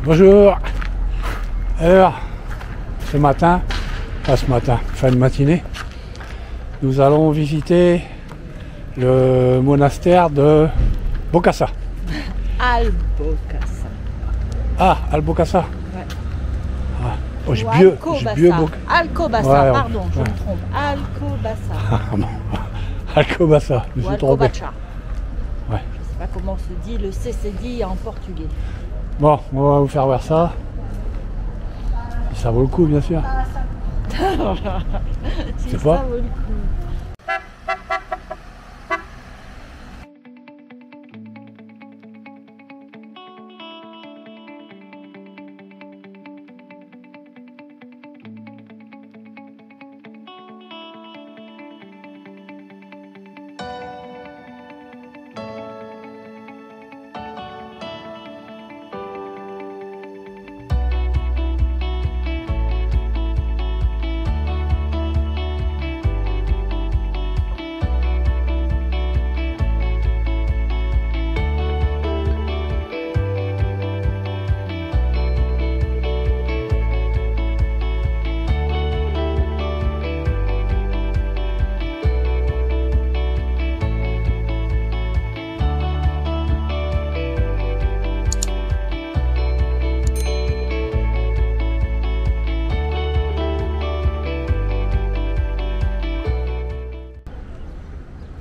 Bonjour. Alors, fin de matinée, nous allons visiter le monastère de Bokassa. Albocassa. Ah, Albocassa. Ouais. Ah. Oh, j'ai Alcobaça. vieux Alcobaça, ouais, pardon, je ouais. me trompe. Alcobaça. Ah, bon. Alcobaça, je me Ou suis trompé. Alcobaça. Ouais. Je ne sais pas comment se dit le CCD en portugais. Bon, on va vous faire voir ça. Ça vaut le coup, bien sûr. Si C'est ça pas vaut le coup.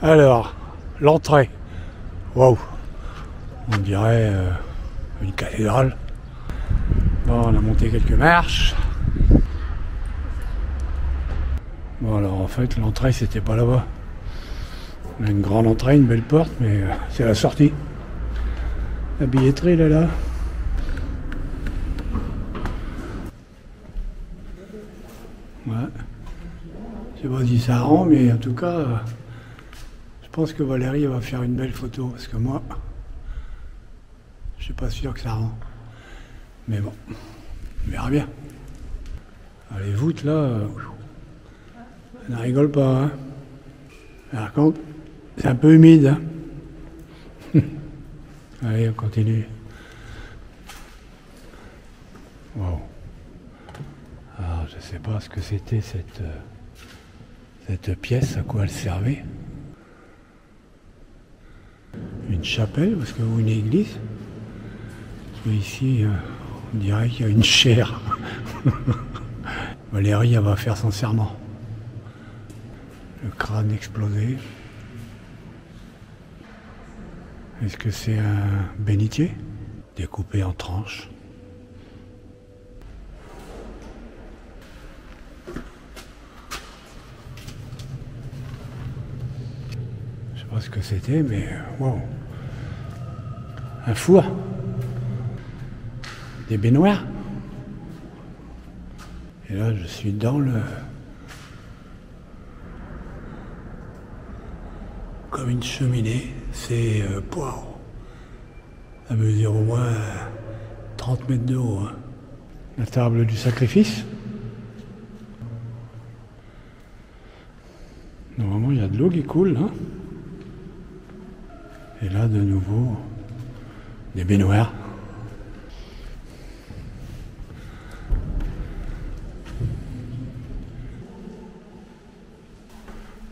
Alors, l'entrée. Waouh, on dirait une cathédrale. Bon, on a monté quelques marches. Bon, alors en fait, l'entrée, c'était pas là-bas. On a une grande entrée, une belle porte, mais c'est la sortie. La billetterie, elle est là. Ouais. Je sais pas si ça rend, mais en tout cas... je pense que Valérie va faire une belle photo, parce que moi, je suis pas sûr que ça rend. Mais bon, on verra bien. Ah, les voûtes là, ça ne rigole pas. Hein. Par contre, c'est un peu humide. Hein. Allez, on continue. Wow. Alors, je sais pas ce que c'était cette pièce, à quoi elle servait. Une chapelle, parce que ou une église. Parce ici, on dirait qu'il y a une chaire. Valérie, elle va faire son serment. Le crâne explosé. Est-ce que c'est un bénitier découpé en tranches? Je sais pas ce que c'était, mais wow. Un four. Des baignoires. Et là, je suis dans le... comme une cheminée. C'est... wow. Ça mesure au moins 30 mètres de haut. Hein. La table du sacrifice. Normalement, il y a de l'eau qui coule, hein. Et là, de nouveau, des baignoires.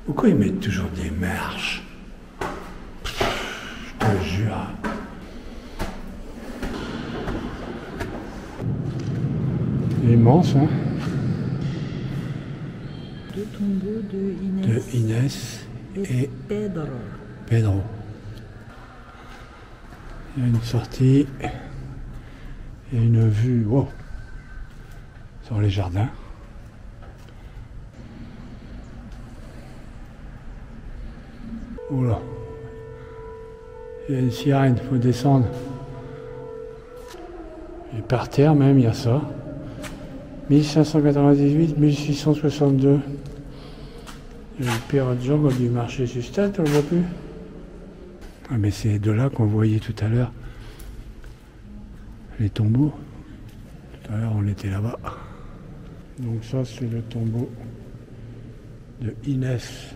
Pourquoi ils mettent toujours des marches? Je te jure. C'est immense, hein? Deux tombeaux de Inès. De Inès et Pedro. Pedro. Il y a une sortie et une vue wow, sur les jardins. Oula. Il y a une sirène, il faut descendre. Et par terre même, il y a ça. 1598, 1662. Il y a le pire de gens du marché sur stade, on le voit plus. Ah mais c'est de là qu'on voyait tout à l'heure les tombeaux. Tout à l'heure on était là-bas. Donc ça c'est le tombeau de Inès.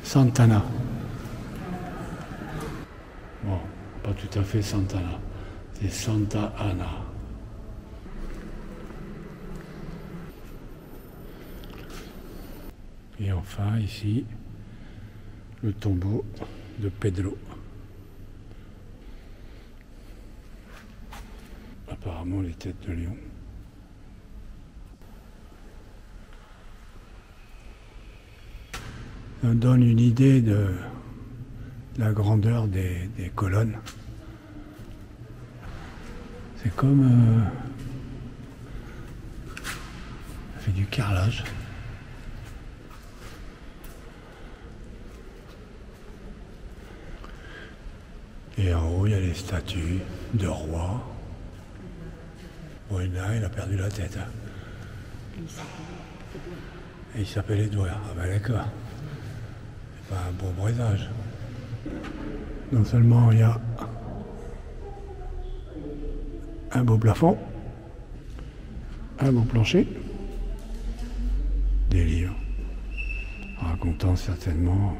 Santana. pas tout à fait Sant'Anna, c'est Santa Anna. Et enfin ici, le tombeau de Pedro. Apparemment les têtes de lion. Ça donne une idée de la grandeur des colonnes. C'est comme... ça fait du carrelage. Et en haut, il y a les statues de rois. Bon, il a perdu la tête. Hein. Et il s'appelle Édouard. Ah ben d'accord. C'est pas un bon présage. Non seulement il y a un beau plafond, un beau plancher, des livres racontant certainement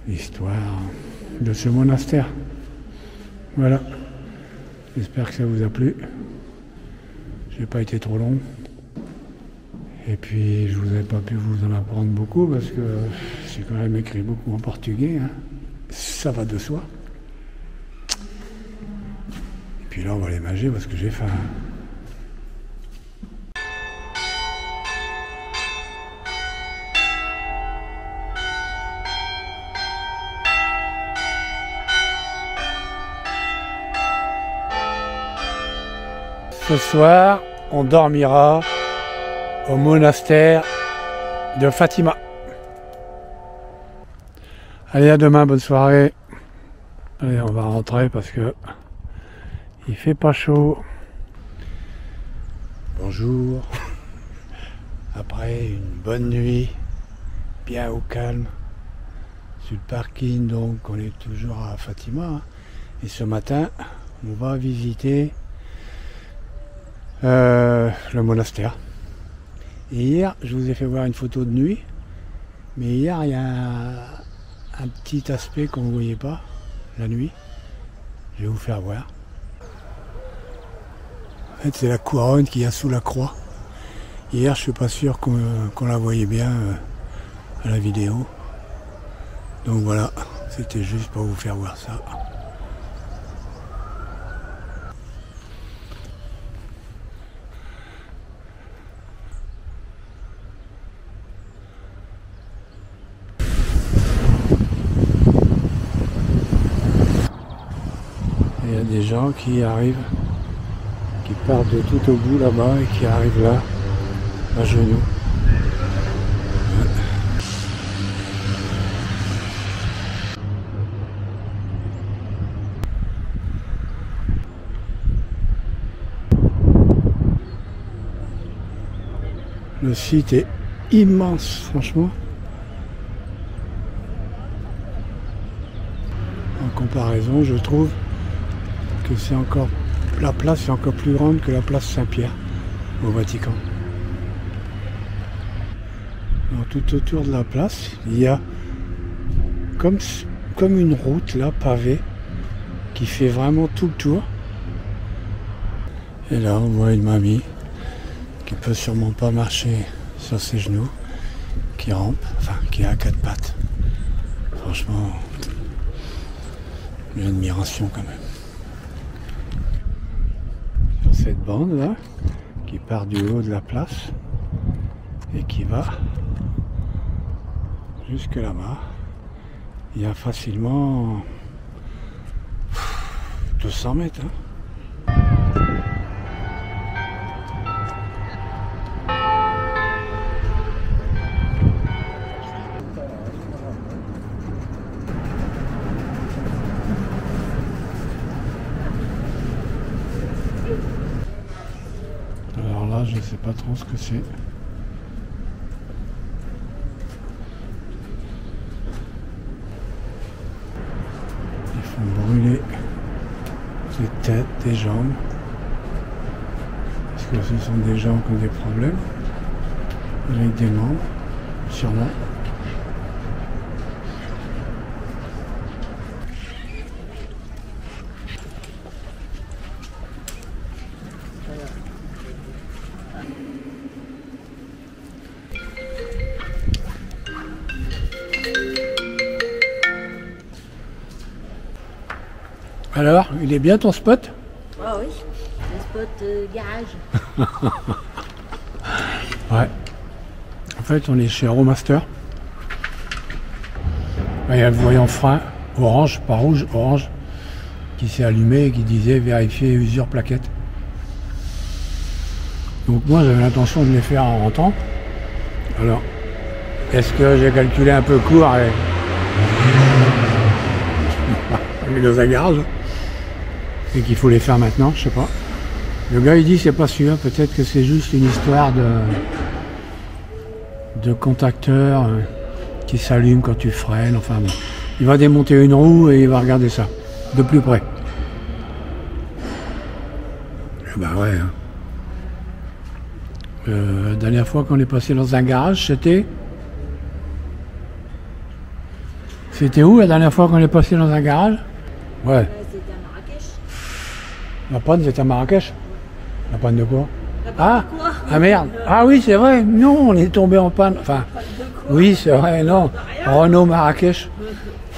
l'histoire de ce monastère. Voilà. J'espère que ça vous a plu. J'ai pas été trop long. Et puis je vous ai pas pu vous en apprendre beaucoup parce que j'ai quand même écrit beaucoup en portugais. Hein. Ça va de soi. Et puis là on va aller manger parce que j'ai faim. Ce soir, on dormira au monastère de Fatima. Allez, à demain, bonne soirée. Allez, on va rentrer parce que il fait pas chaud. Bonjour. Après une bonne nuit, bien au calme, sur le parking, donc on est toujours à Fatima. Et ce matin, on va visiter le monastère. Et hier, je vous ai fait voir une photo de nuit, mais hier, il y a un petit aspect qu'on ne voyait pas la nuit. Je vais vous faire voir. En fait, c'est la couronne qu'il y a sous la croix. Hier, je suis pas sûr qu'on la voyait bien à la vidéo. Donc voilà, c'était juste pour vous faire voir ça. Il y a des gens qui arrivent, qui partent de tout au bout là-bas et qui arrivent là, à genoux. Le site est immense, franchement. En comparaison, je trouve que c'est encore, la place est encore plus grande que la place Saint-Pierre au Vatican. Alors, tout autour de la place, il y a comme une route là, pavée, qui fait vraiment tout le tour. Et là, on voit une mamie qui peut sûrement pas marcher sur ses genoux, qui rampe, enfin qui a 4 pattes. Franchement, une admiration quand même. Sur cette bande là, qui part du haut de la place et qui va jusque là-bas, il y a facilement 200 mètres. Hein. Alors là, je ne sais pas trop ce que c'est. Ils font brûler les têtes, des jambes. Parce que ce sont des gens qui ont des problèmes avec des membres, sûrement. Alors, il est bien ton spot? Ah oui, le spot garage. Ouais. En fait, on est chez Aeromaster. Il y a le voyant frein orange, pas rouge, orange, qui s'est allumé et qui disait vérifier usure plaquette. Donc moi, j'avais l'intention de les faire en rentrant. Alors, est-ce que j'ai calculé un peu court et... dans un garage et qu'il faut les faire maintenant, je sais pas. Le gars il dit c'est pas sûr, peut-être que c'est juste une histoire de contacteur qui s'allume quand tu freines, enfin bon. Il va démonter une roue et il va regarder ça de plus près. Et bah ouais. Hein. La dernière fois qu'on est passé dans un garage, c'était où la dernière fois qu'on est passé dans un garage? Ouais. C'était à Marrakech. La panne, c'était à Marrakech. La panne de quoi? Ah, quoi? Ah merde. Ah oui, c'est vrai. Non, on est tombé en panne. Enfin, oui, c'est vrai, non. Renault Marrakech.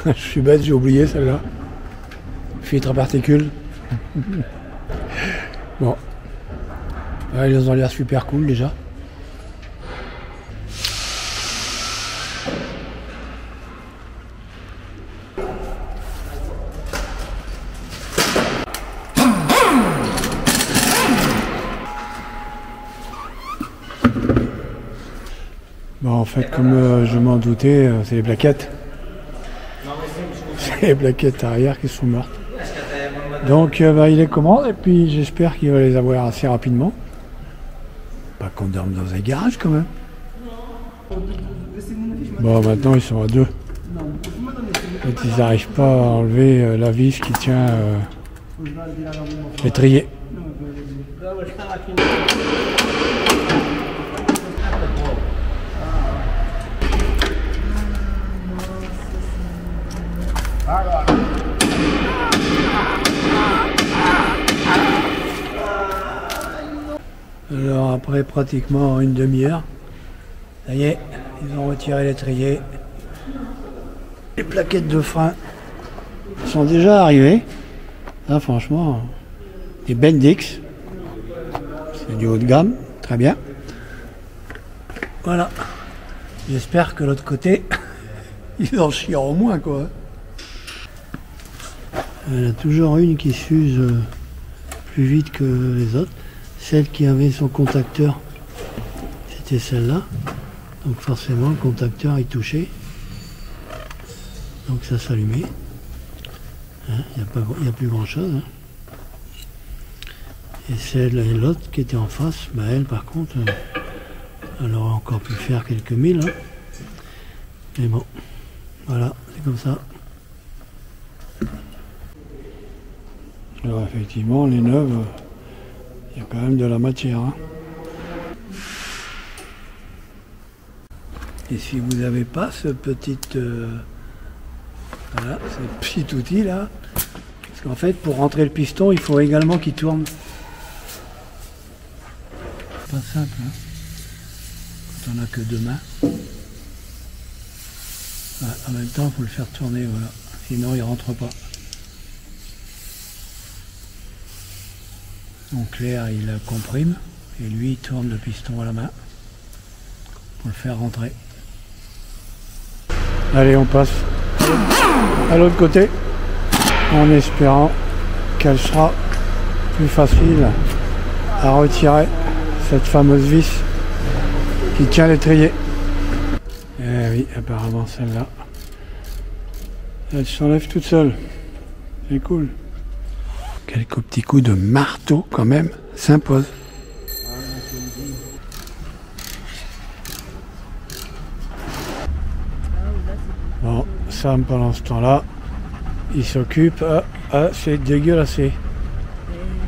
Je suis bête, j'ai oublié celle-là. Filtre à particules. Bon. Ouais, ils ont l'air super cool déjà. Bon, en fait, comme je m'en doutais, c'est les plaquettes. C'est les plaquettes arrière qui sont mortes. Donc, il les commande et puis j'espère qu'il va les avoir assez rapidement. Pas qu'on dorme dans un garage quand même. Bon, maintenant ils sont à deux. En fait, ils n'arrivent pas à enlever la vis qui tient l'étrier. Alors après pratiquement une demi-heure, ça y est, ils ont retiré l'étrier. Les plaquettes de frein sont déjà arrivées. Là franchement, des Bendix, c'est du haut de gamme, très bien. Voilà, j'espère que l'autre côté, ils en chieront au moins quoi. Il y en a toujours une qui s'use plus vite que les autres. Celle qui avait son contacteur, c'était celle-là. Donc forcément, le contacteur est touché. Donc ça s'allumait. Il n'y a plus grand-chose. Hein. Et celle et l'autre qui était en face, bah elle par contre, elle aurait encore pu faire quelques milles. Hein. Mais bon, voilà, c'est comme ça. Alors effectivement, les neuves... Il y a quand même de la matière. Hein. Et si vous n'avez pas ce petit, voilà, ce petit outil là, parce qu'en fait pour rentrer le piston, il faut également qu'il tourne. Pas simple, hein, quand on n'a que deux mains. Voilà, en même temps, il faut le faire tourner, voilà. Sinon il ne rentre pas. Donc Claire il comprime et lui il tourne le piston à la main pour le faire rentrer. Allez, on passe à l'autre côté en espérant qu'elle sera plus facile à retirer cette fameuse vis qui tient l'étrier. Eh oui, apparemment celle-là elle s'enlève toute seule, c'est cool. Quelques petits coups de marteau quand même s'imposent. Bon, Sam pendant ce temps-là, il s'occupe. Ah, c'est dégueulassé.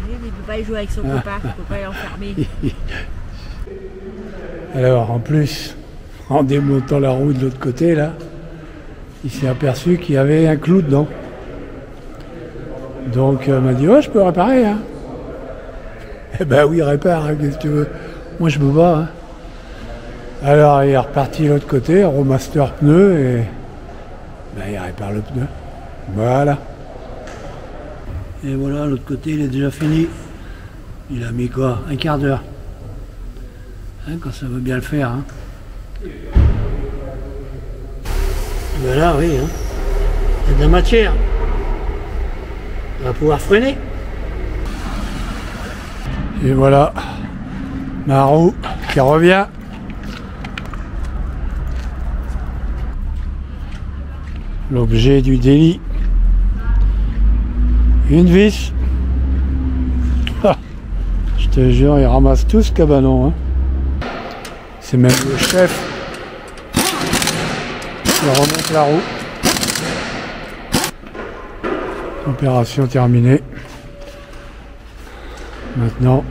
Il ne peut pas y jouer avec son copain, il ne peut pas l'enfermer. Alors en plus, en démontant la roue de l'autre côté là, il s'est aperçu qu'il y avait un clou dedans. Donc il m'a dit ouais, je peux réparer hein. Eh ben oui, répare, hein, qu'est-ce que tu veux. Moi je me bats hein. Alors il est reparti de l'autre côté, Aeromaster pneu et ben, il répare le pneu. Voilà. Et voilà, l'autre côté, il est déjà fini. Il a mis quoi? Un quart d'heure. Hein, quand ça veut bien le faire. Hein. Ben là, oui. Hein. Il y a de la matière. On va pouvoir freiner. Et voilà, ma roue qui revient. L'objet du délit. Une vis. Ah, je te jure, il ramasse tout ce cabanon. Hein. C'est même le chef. Il remonte la roue. Opération terminée. Maintenant,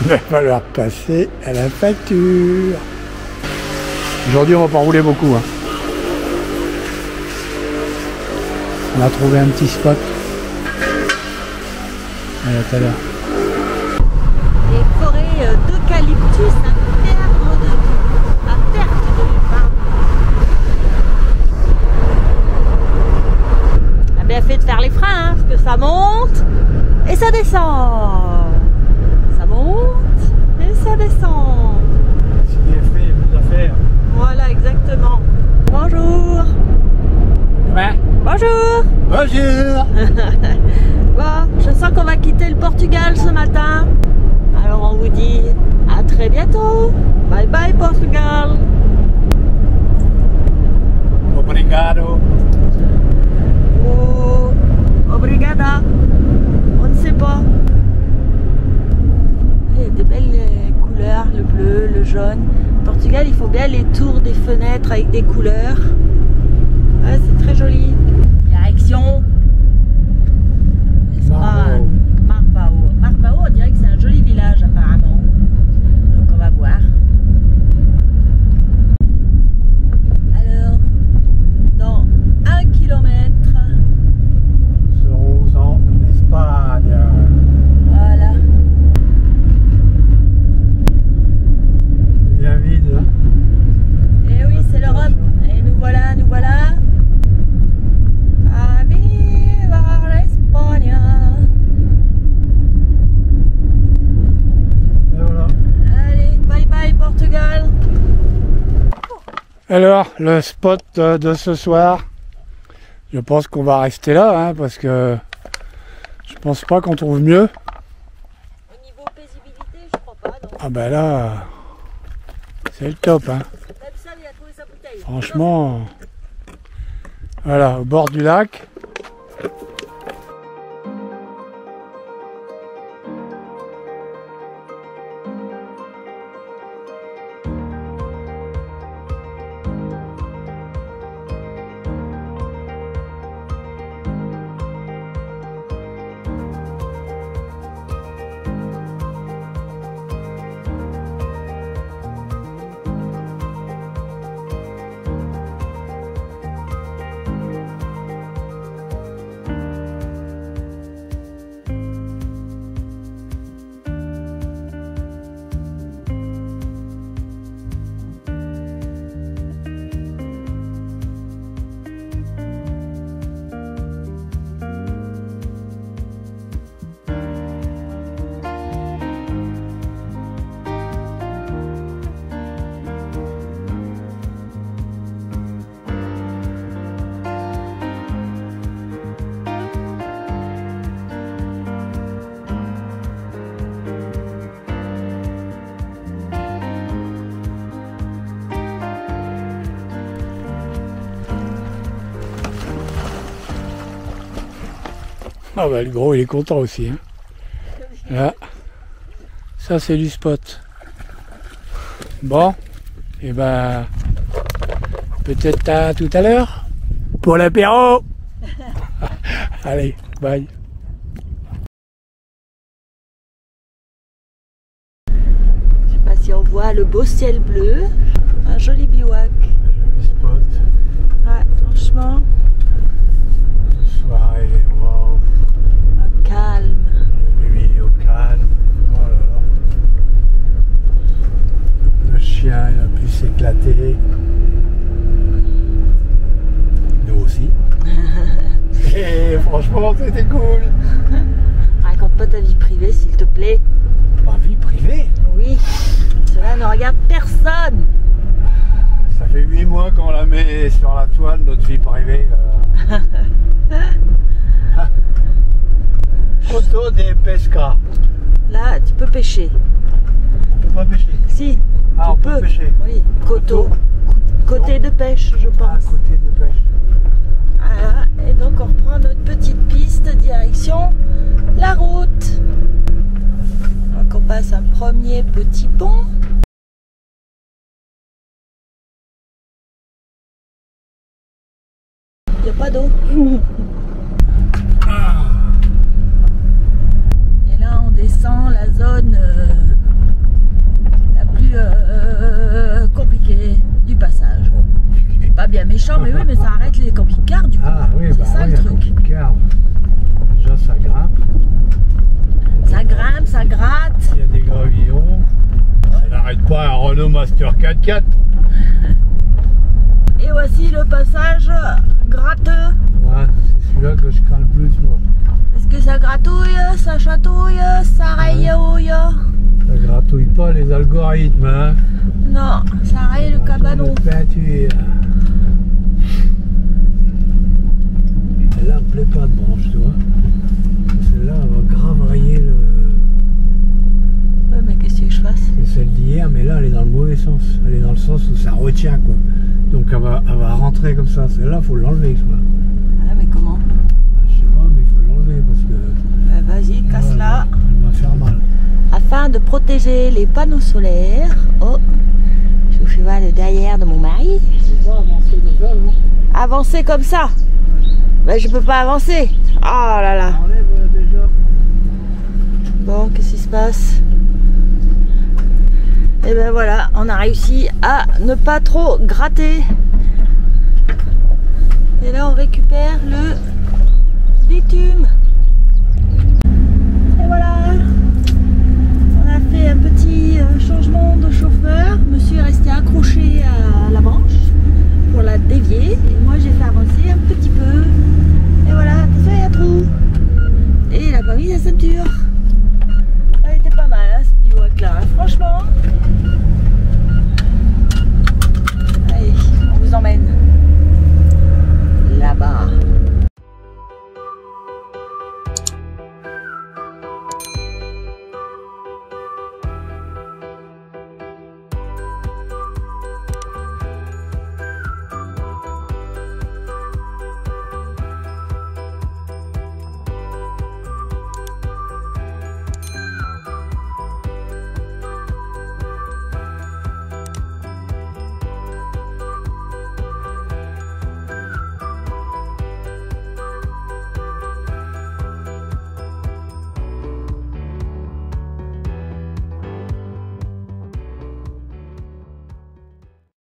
il va falloir passer à la facture. Aujourd'hui, on va pas rouler beaucoup. Hein. On a trouvé un petit spot. Allez, à tout à l'heure. Des forêts d'eucalyptus à perte de vue. A bien fait de faire les freins, hein, parce que ça monte et ça descend. Ça monte et ça descend. Ce qui est fait, il y a plus à faire. Voilà, exactement. Bonjour. Ouais. Bonjour. Bonjour. Bon, je sens qu'on va quitter le Portugal ce matin. Alors on vous dit à très bientôt. Bye bye Portugal. Obrigado. Oh, obrigada. On ne sait pas. Il y a des belles couleurs, le bleu, le jaune. Au Portugal, il faut bien les tours des fenêtres avec des couleurs. Ouais, c'est très joli. Direction. Marvao. Marvao, on dirait que c'est un joli village apparemment. Donc on va voir. Alors, dans 1 kilomètre. Serons en Espagne. Voilà. C'est bien vide. Hein. Et oui, c'est l'Europe. Et nous voilà, nous voilà. A viva l'Espagne. Et voilà. Allez, bye bye Portugal. Alors, le spot de ce soir, je pense qu'on va rester là, hein, parce que je pense pas qu'on trouve mieux. Au niveau paisibilité, je crois pas, non. Ah ben là, c'est le top. Hein. Même ça, il a trouvé sa bouteille. Franchement, voilà, au bord du lac. Ah bah le gros il est content aussi. Hein. Là, ça c'est du spot. Bon, et ben peut-être à tout à l'heure pour l'apéro. Allez, bye. Je sais pas si on voit le beau ciel bleu, un joli bivouac. Un joli spot. Ouais, franchement, Une soirée, wow. un calme. Une nuit au calme. Oh là là. Le chien il a pu s'éclater. Nous aussi. Et Franchement, c'était cool. Raconte pas ta vie privée, s'il te plaît. Ma vie privée? Oui, cela ne regarde personne. Ça fait 8 mois qu'on la met sur la toile, notre vie privée. Coteau des Pesca. Là, tu peux pêcher. On peut pas pêcher. Si, Ah, tu on peut pêcher. Oui, coteau. Côté de pêche, je Ah, pense. côté de pêche. Voilà, et donc on reprend notre petite piste direction la route. Donc on passe un premier petit pont. Il n'y a pas d'eau. Et là on descend la zone la plus compliquée du passage. Pas bien méchant, mais oui, mais ça arrête les camping-cars du coup. Ah oui, c'est bah ça oui, le truc. camping-car. Déjà ça grimpe. Ça grimpe, ça gratte. Il y a des gravillons. Ça n'arrête pas un Renault Master 4x4. Et voici le passage gratteux. Ouais, c'est celui-là que je crains le plus moi. Parce que ça gratouille, ça chatouille, ça rayouille. Ça gratouille pas les algorithmes, hein. Non, ça raye le cabanon. Peinture. Celle-là me plaît pas de branche, tu vois. Celle-là va grave rayer le... Ouais, mais qu'est-ce que je fasse? C'est celle d'hier, mais là elle est dans le mauvais sens. Elle est dans le sens où ça retient, quoi. Donc elle va rentrer comme ça. Celle-là, faut l'enlever, quoi. Ah, mais comment? Je sais pas, mais il faut l'enlever parce que... Bah, vas-y, casse-la. Elle va faire mal. Afin de protéger les panneaux solaires. Oh, je vous fais voir le derrière de mon mari. Tu peux pas avancer comme ça, non? Avancer comme ça? Bah, je peux pas avancer. Oh là là. Enlève déjà. Bon, qu'est-ce qui se passe? Et ben voilà, on a réussi à ne pas trop gratter.